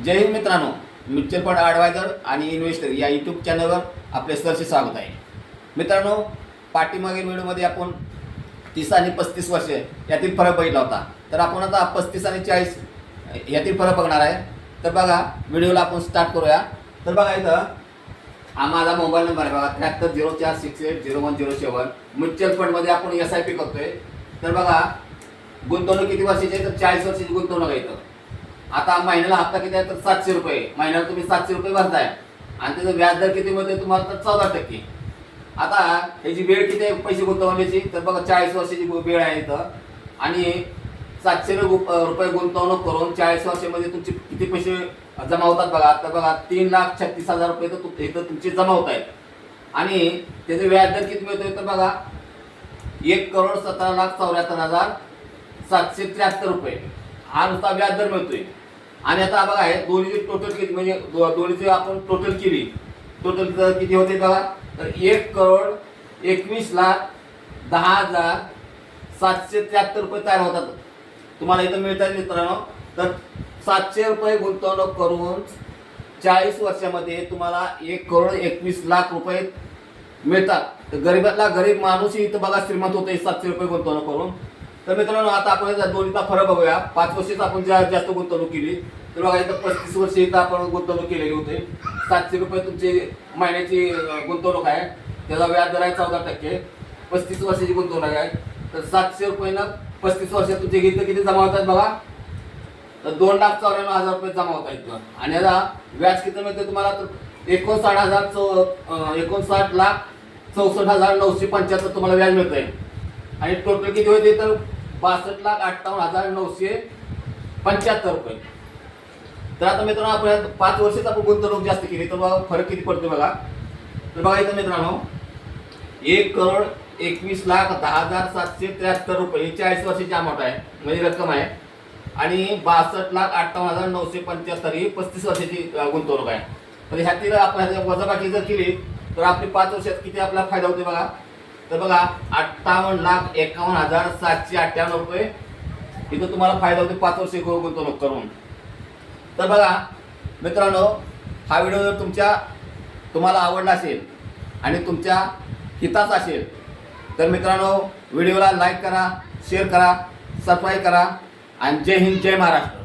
जय हिंद मित्रांनो, mutual fund adviser आणि investor या यूट्यूब चॅनलवर आपले सरसे स्वागत आहे. मित्रांनो, पाठीमागील व्हिडिओमध्ये आपण 30 आणि 35 वर्षे यातील फरक बघितला होता. तर आपण आता 35 आणि 40 यातील फरक बघणार आहे. तर बघा, व्हिडिओला आपण स्टार्ट करूया. तर बघा, इथं हा माझा मोबाईल नंबर आहे बघा, 7304680107. म्युच्युअल फंडमध्ये आपण SIP करतोय. तर बघा, गुंतवणूक किती वर्षाची आहे? तर 40 वर्षाची गुंतवणूक आहे. इथं आता महिन्याला हप्ता किती आहे? तर 700 रुपये. महिन्याला तुम्ही 700 रुपये भरताय आणि त्याचं व्याजदर किती मिळतोय तुम्हाला? तर 14%. आता ह्याची वेळ किती आहे पैसे गुंतवण्याची? तर बघा, 40 वर्षाची वेळ आहे इथं आणि 700 रुपये गुंतवणूक करून 40 वर्षामध्ये तुमचे किती पैसे जमा होतात बघा. तर बघा, 3,36,000 रुपये तर इथं तुमचे जमा होत आहेत आणि त्याचे व्याजदर किती मिळतोय? तर बघा, 1,17,74,773 रुपये हा नुसता व्याजदर मिळतोय. आणि आता बघा, हे दोन्हीची टोटल किती, म्हणजे दोन्हीची आपण टोटल केली, टोटल किती होते बघा? तर 1,21,10,773 रुपये तयार होतात तुम्हाला इथं मिळतात मित्रांनो. तर 700 रुपये गुंतवणूक करून 40 वर्षामध्ये तुम्हाला 1,21,00,000 रुपये मिळतात. तर गरीबातला गरीब माणूसही इथं बघा श्रीमंत होते 700 रुपये गुंतवणूक करून. तर मित्रांनो, आता आपण दोन्हीचा फरक बघूया. 5 वर्षात आपण जास्त गुंतवणूक केली. तर बघा, इथं 35 वर्षे इथं आपण गुंतवणूक केलेली होती. 700 रुपये तुमची महिन्याची गुंतवणूक आहे, त्याचा व्याज दर आहे 14%. 35 वर्षाची गुंतवणूक आहे. तर 700 रुपयानं 35 वर्षात तुमचे इथं किती जमा होतात बघा? तर 2,94,000 रुपये जमा होत आहेत. आणि याचा व्याज किती मिळते तुम्हाला? तर 59,64,64,975 तुम्हाला व्याज मिळतंय. आणि टोटल किती होते? तर 62,58,975 रुपये. तर आता मित्रांनो, आपण 5 वर्षात आपण गुंतवणूक जास्त केली तर बघा फरक किती पडतो बघा. तर बघा इथं मित्रांनो, 1,21,10,773 रुपये ही 40 वर्षाची अमाऊंट आहे, म्हणजे रक्कम आहे. आणि 62,58,975 ही 35 वर्षाची गुंतवणूक आहे. तर ह्यातील आपण वजाबाकी जर केली तर आपली 5 वर्षात किती आपला फायदा होते बघा? तर बघा, 58,51,798 रुपये इथं तुम्हाला फायदा होतो 5 वर्षे गुंतवणूक करून. तर बघा मित्रांनो, हा व्हिडिओ जर तुम्हाला आवडला असेल आणि तुमच्या हिताचा असेल तर मित्रांनो, व्हिडिओला लाईक करा, शेअर करा, सबस्क्राईब करा आणि जय हिंद, जय महाराष्ट्र.